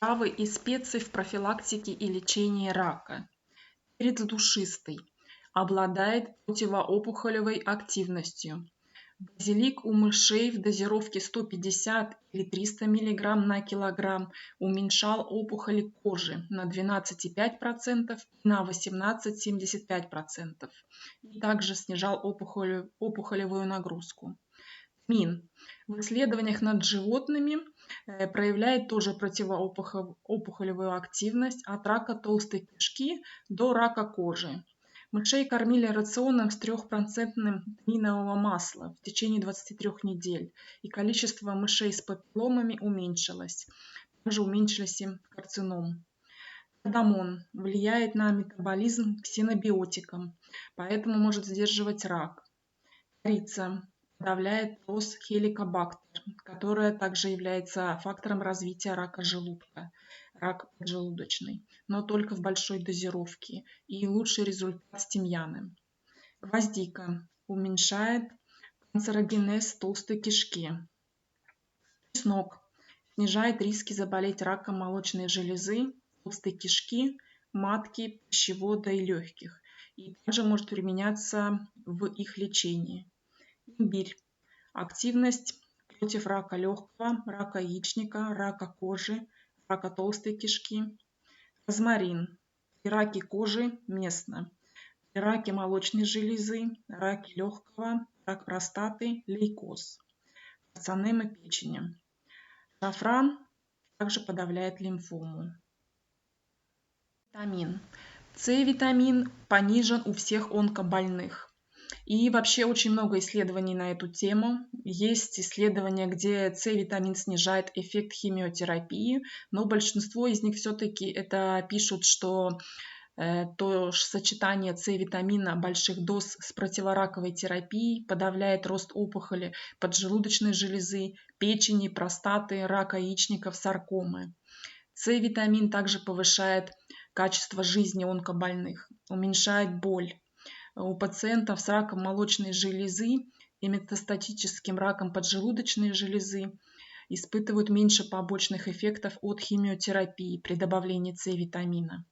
Травы и специи в профилактике и лечении рака. Перец душистый. Обладает противоопухолевой активностью. Базилик у мышей в дозировке 150 или 300 мг на килограмм уменьшал опухоли кожи на 12,5% и на 18,75%. И также снижал опухолевую нагрузку. Тмин в исследованиях над животными проявляет тоже противоопухолевую активность от рака толстой кишки до рака кожи. Мышей кормили рационом с 3% тминового масла в течение 23 недель, и количество мышей с папилломами уменьшилось. Также уменьшились и карцином. Кардамон влияет на метаболизм ксенобиотиком, поэтому может сдерживать рак. Корица подавляет рост хеликобактер, которая также является фактором развития рака желудка, рак поджелудочный, но только в большой дозировке, и лучший результат с тимьяном. Гвоздика уменьшает канцерогенез толстой кишки. Чеснок снижает риски заболеть раком молочной железы, толстой кишки, матки, пищевода и легких, и также может применяться в их лечении. Имбирь. Активность против рака легкого, рака яичника, рака кожи, рака толстой кишки. Розмарин. При раке кожи местно. При раке молочной железы, раке легкого, рак простаты, лейкоз. Карциномы печени. Шафран также подавляет лимфому. Витамин. С-витамин понижен у всех онкобольных. И вообще очень много исследований на эту тему. Есть исследования, где С-витамин снижает эффект химиотерапии, но большинство из них все-таки это пишут, что то сочетание С-витамина больших доз с противораковой терапией подавляет рост опухоли поджелудочной железы, печени, простаты, рака яичников, саркомы. С-витамин также повышает качество жизни онкобольных, уменьшает боль. У пациентов с раком молочной железы и метастатическим раком поджелудочной железы испытывают меньше побочных эффектов от химиотерапии при добавлении С-витамина.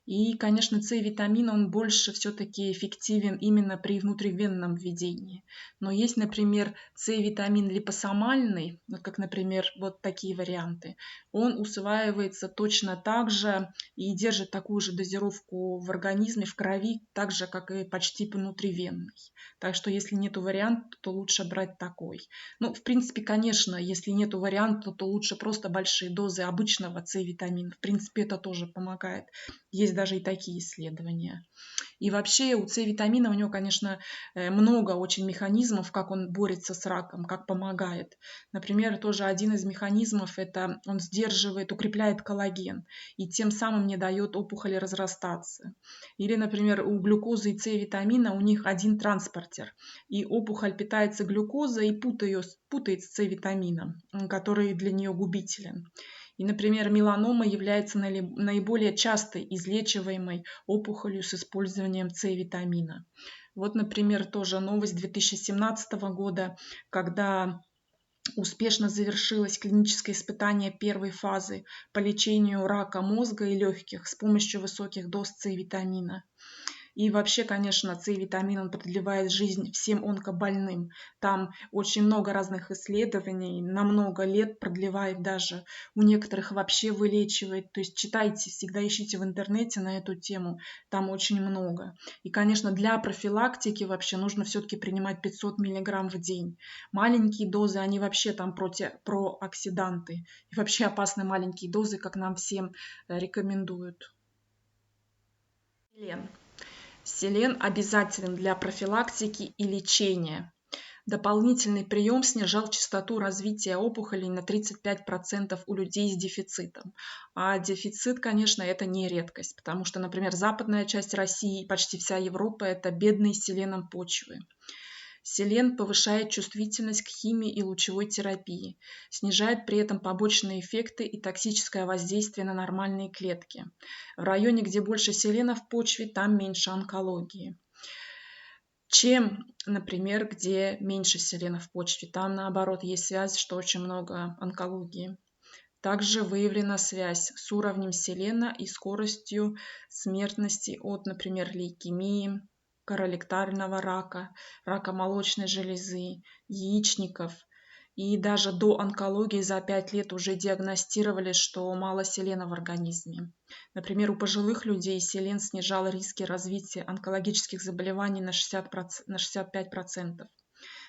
И, конечно, С-витамин, он больше все-таки эффективен именно при внутривенном введении. Но есть, например, С-витамин липосомальный, как, например, вот такие варианты. Он усваивается точно так же и держит такую же дозировку в организме, в крови, так же, как и почти внутривенный. Так что, если нет варианта, то лучше брать такой. Ну, в принципе, конечно, если нет варианта, то лучше просто большие дозы обычного С-витамина. В принципе, это тоже помогает. Есть даже и такие исследования. И вообще у С-витамина у него, конечно, много очень механизмов, как он борется с раком, как помогает. Например, тоже один из механизмов – это он сдерживает, укрепляет коллаген и тем самым не дает опухоли разрастаться. Или, например, у глюкозы и С-витамина у них один транспортер, и опухоль питается глюкозой и путает с С-витамином, который для нее губителен. И, например, меланома является наиболее частой излечиваемой опухолью с использованием С-витамина. Вот, например, тоже новость 2017 года, когда успешно завершилось клиническое испытание первой фазы по лечению рака мозга и легких с помощью высоких доз С-витамина. И вообще, конечно, С-витамин он продлевает жизнь всем онкобольным. Там очень много разных исследований, на много лет продлевает даже. У некоторых вообще вылечивает. То есть читайте, всегда ищите в интернете на эту тему. Там очень много. И, конечно, для профилактики вообще нужно все-таки принимать 500 мг в день. Маленькие дозы, они вообще там прооксиданты. И вообще опасны маленькие дозы, как нам всем рекомендуют. Селен. Селен обязателен для профилактики и лечения. Дополнительный прием снижал частоту развития опухолей на 35% у людей с дефицитом. А дефицит, конечно, это не редкость, потому что, например, западная часть России и почти вся Европа – это бедные селеном почвы. Селен повышает чувствительность к химии и лучевой терапии, снижает при этом побочные эффекты и токсическое воздействие на нормальные клетки. В районе, где больше селена в почве, там меньше онкологии. Чем, например, где меньше селена в почве, там наоборот есть связь, что очень много онкологии. Также выявлена связь с уровнем селена и скоростью смертности от, например, лейкемии, колоректального рака, рака молочной железы, яичников. И даже до онкологии за 5 лет уже диагностировали, что мало селена в организме. Например, у пожилых людей селен снижал риски развития онкологических заболеваний на 65%.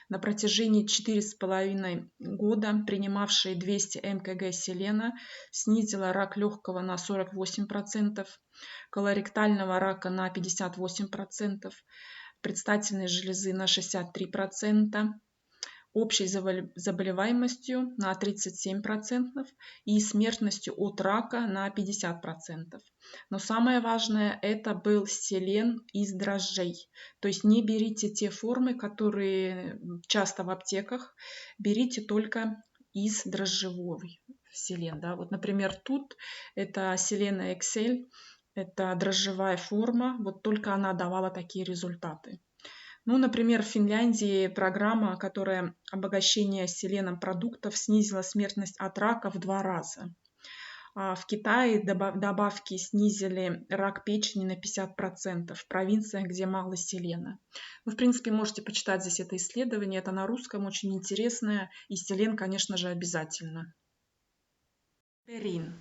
На протяжении 4,5 года принимавшие 200 мкг селена снизила рак легкого на 48%, колоректального рака на 58%, предстательной железы на 63%, общей заболеваемостью на 37% и смертностью от рака на 50%. Но самое важное, это был селен из дрожжей. То есть не берите те формы, которые часто в аптеках, берите только из дрожжевой селен. Да? Вот, например, тут это селена Excel, это дрожжевая форма, вот только она давала такие результаты. Ну, например, в Финляндии программа, которая обогащение селеном продуктов снизила смертность от рака в 2 раза. А в Китае добавки снизили рак печени на 50% в провинциях, где мало селена. Вы, в принципе, можете почитать здесь это исследование. Это на русском, очень интересное. И селен, конечно же, обязательно. Берин.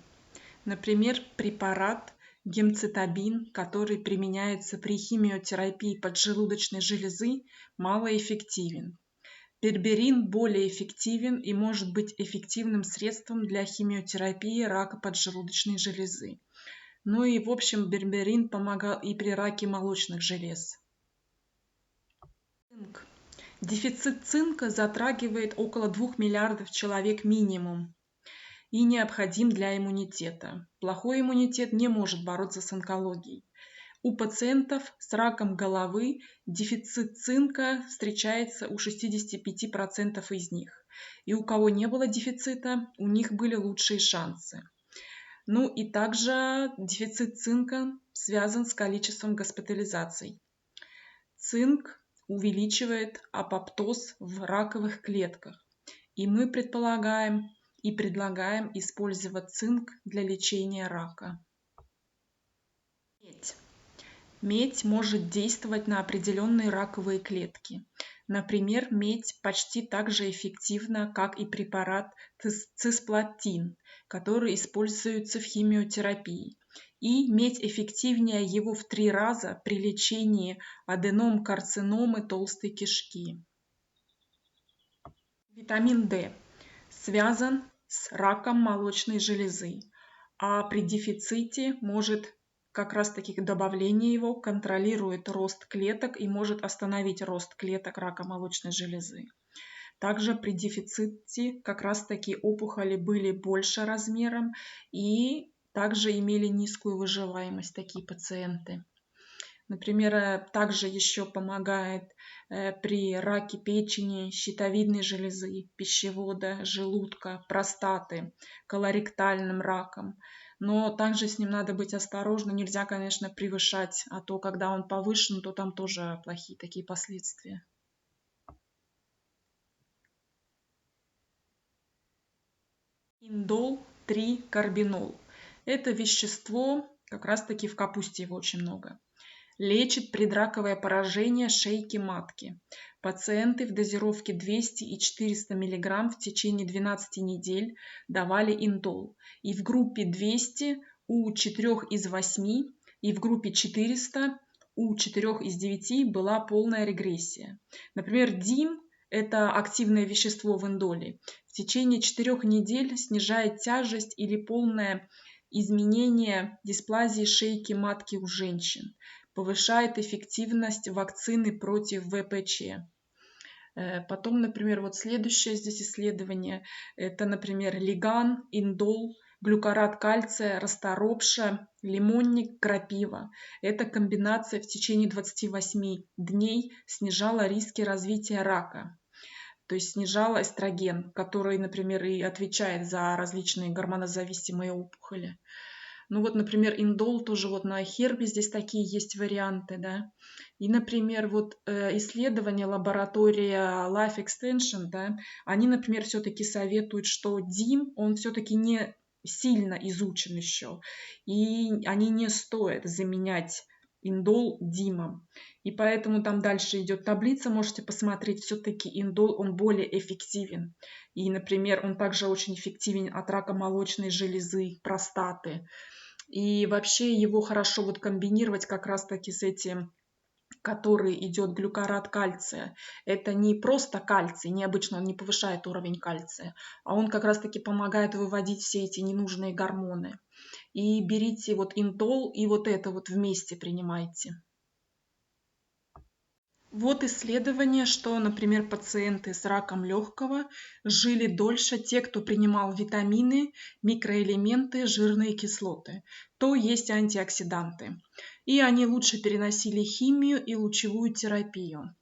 Например, препарат гемцитабин, который применяется при химиотерапии поджелудочной железы, малоэффективен. Берберин более эффективен и может быть эффективным средством для химиотерапии рака поджелудочной железы. Ну и в общем берберин помогал и при раке молочных желез. Цинк. Дефицит цинка затрагивает около 2 миллиардов человек минимум и необходим для иммунитета. Плохой иммунитет не может бороться с онкологией. У пациентов с раком головы дефицит цинка встречается у 65% из них. И у кого не было дефицита, у них были лучшие шансы. Ну и также дефицит цинка связан с количеством госпитализаций. Цинк увеличивает апоптоз в раковых клетках. И мы предполагаем и предлагаем использовать цинк для лечения рака. Медь. Медь может действовать на определенные раковые клетки. Например, медь почти так же эффективна, как и препарат цисплатин, который используется в химиотерапии. И медь эффективнее его в 3 раза при лечении аденом-карциномы толстой кишки. Витамин D связан с раком молочной железы, а при дефиците может как раз таки добавление его контролирует рост клеток и может остановить рост клеток рака молочной железы. Также при дефиците как раз таки опухоли были больше размером и также имели низкую выживаемость такие пациенты. Например, также еще помогает при раке печени, щитовидной железы, пищевода, желудка, простаты, колоректальным раком. Но также с ним надо быть осторожным, нельзя, конечно, превышать, а то, когда он повышен, то там тоже плохие такие последствия. Индол-3-карбинол. Это вещество, как раз таки в капусте его очень много. Лечит предраковое поражение шейки матки. Пациенты в дозировке 200 и 400 мг в течение 12 недель давали индол. И в группе 200 у 4 из 8, и в группе 400 у 4 из 9 была полная регрессия. Например, ДИМ – это активное вещество в индоле. В течение 4 недель снижает тяжесть или полное изменение дисплазии шейки матки у женщин. Повышает эффективность вакцины против ВПЧ. Потом, например, вот следующее здесь исследование, это, например, лиган, индол, глюкорат кальция, расторопша, лимонник, крапива. Эта комбинация в течение 28 дней снижала риски развития рака. То есть снижала эстроген, который, например, и отвечает за различные гормонозависимые опухоли. Ну вот, например, индол тоже вот на хербе здесь такие есть варианты, да. И, например, вот исследования лаборатория Life Extension, да, они, например, все-таки советуют, что ДИМ, он все-таки не сильно изучен еще, и они не стоят заменять индол димом. И поэтому там дальше идет таблица, можете посмотреть, все-таки индол, он более эффективен. И, например, он также очень эффективен от рака молочной железы, простаты. И вообще его хорошо вот комбинировать как раз-таки с этим, который идет глюкорат кальция. Это не просто кальций, необычно он не повышает уровень кальция, а он как раз-таки помогает выводить все эти ненужные гормоны. И берите вот интол и вот это вот вместе принимайте. Вот исследование, что, например, пациенты с раком легкого жили дольше те, кто принимал витамины, микроэлементы, жирные кислоты, то есть антиоксиданты. И они лучше переносили химию и лучевую терапию.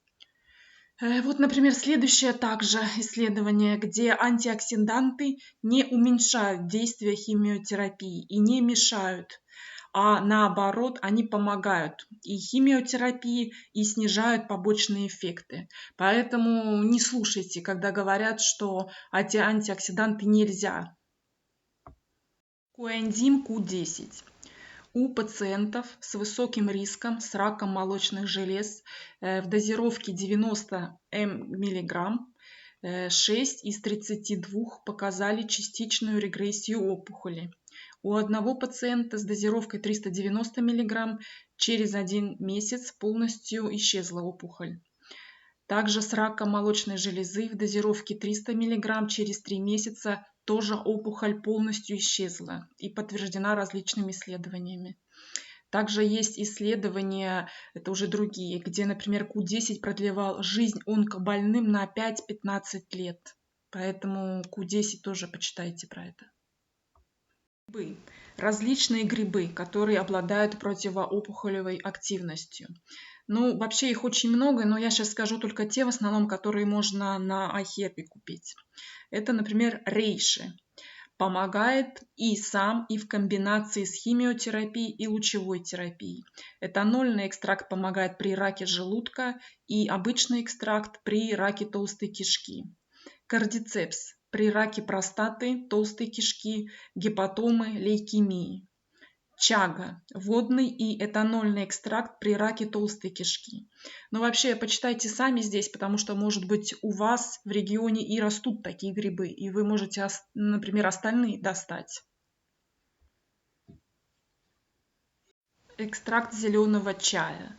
Вот, например, следующее также исследование, где антиоксиданты не уменьшают действие химиотерапии и не мешают, а наоборот, они помогают и химиотерапии, и снижают побочные эффекты. Поэтому не слушайте, когда говорят, что эти антиоксиданты нельзя. Коэнзим Q10. У пациентов с высоким риском с раком молочных желез в дозировке 90 мг 6 из 32 показали частичную регрессию опухоли. У одного пациента с дозировкой 390 мг через 1 месяц полностью исчезла опухоль. Также с раком молочной железы в дозировке 300 мг через 3 месяца тоже опухоль полностью исчезла и подтверждена различными исследованиями. Также есть исследования, это уже другие, где, например, Q10 продлевал жизнь онкобольным на 5-15 лет. Поэтому Q10 тоже почитайте про это. Грибы. Различные грибы, которые обладают противоопухолевой активностью. Ну, вообще их очень много, но я сейчас скажу только те, в основном, которые можно на iHerb купить. Это, например, рейши. Помогает и сам, и в комбинации с химиотерапией и лучевой терапией. Этанольный экстракт помогает при раке желудка и обычный экстракт при раке толстой кишки. Кардицепс при раке простаты, толстой кишки, гепатомы, лейкемии. Чага – водный и этанольный экстракт при раке толстой кишки. Но вообще почитайте сами здесь, потому что, может быть, у вас в регионе и растут такие грибы, и вы можете, например, остальные достать. Экстракт зеленого чая.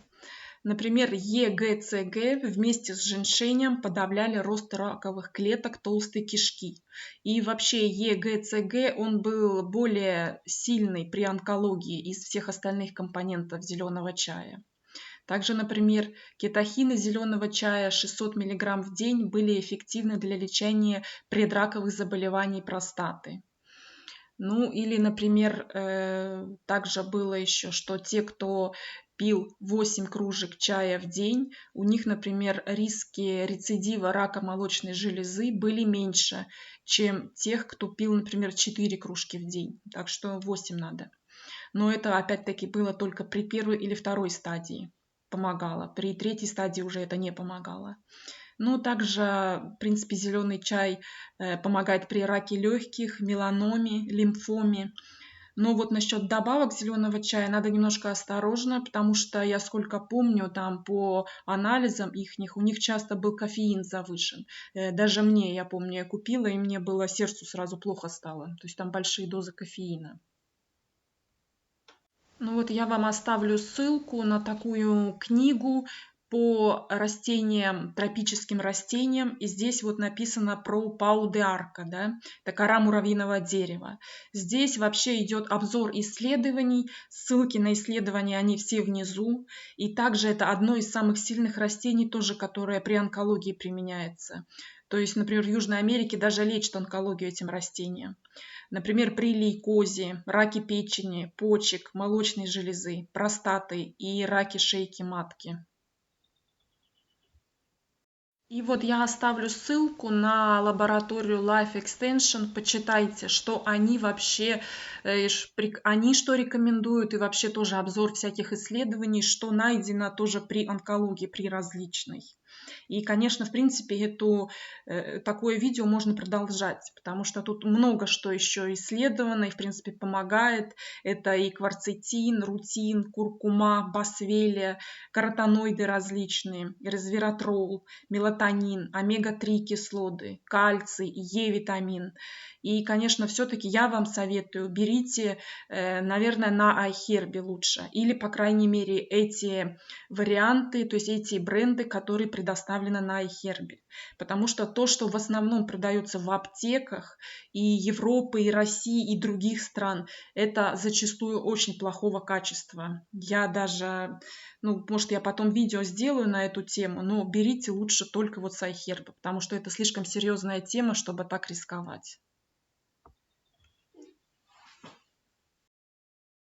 Например, ЕГЦГ вместе с женьшенем подавляли рост раковых клеток толстой кишки. И вообще ЕГЦГ, он был более сильный при онкологии из всех остальных компонентов зеленого чая. Также, например, кетохины зеленого чая 600 мг в день были эффективны для лечения предраковых заболеваний простаты. Ну или, например, также было еще, что те, кто пил 8 кружек чая в день, у них, например, риски рецидива рака молочной железы были меньше, чем тех, кто пил, например, 4 кружки в день. Так что 8 надо. Но это, опять-таки, было только при первой или второй стадии помогало. При третьей стадии уже это не помогало. Ну, также, в принципе, зеленый чай помогает при раке легких, меланоме, лимфоме. Но вот насчет добавок зеленого чая надо немножко осторожно, потому что я сколько помню, там по анализам ихних, у них часто был кофеин завышен. Даже мне, я помню, я купила, и мне было сердцу сразу плохо стало. То есть там большие дозы кофеина. Ну вот я вам оставлю ссылку на такую книгу по растениям, тропическим растениям. И здесь вот написано про Пау де Арка, да, это кора муравьиного дерева. Здесь вообще идет обзор исследований, ссылки на исследования, они все внизу. И также это одно из самых сильных растений, тоже, которое при онкологии применяется. То есть, например, в Южной Америке даже лечат онкологию этим растением. Например, при лейкозе, раке печени, почек, молочной железы, простаты и раке шейки матки. И вот я оставлю ссылку на лабораторию Life Extension. Почитайте, что они вообще, они что рекомендуют, и вообще тоже обзор всяких исследований, что найдено тоже при онкологии, при различной. И, конечно, в принципе, такое видео можно продолжать, потому что тут много что еще исследовано и, в принципе, помогает. Это и кварцетин, рутин, куркума, босвелия, каротиноиды различные, resveratrol, мелатонин, омега-3 кислоты, кальций, Е-витамин. И, конечно, все-таки я вам советую, берите, наверное, на iHerb лучше. Или, по крайней мере, эти варианты, то есть эти бренды, которые предоставлены на iHerb. Потому что то, что в основном продается в аптеках и Европы, и России, и других стран, это зачастую очень плохого качества. Я даже, может, я потом видео сделаю на эту тему, но берите лучше только вот с iHerb, потому что это слишком серьезная тема, чтобы так рисковать.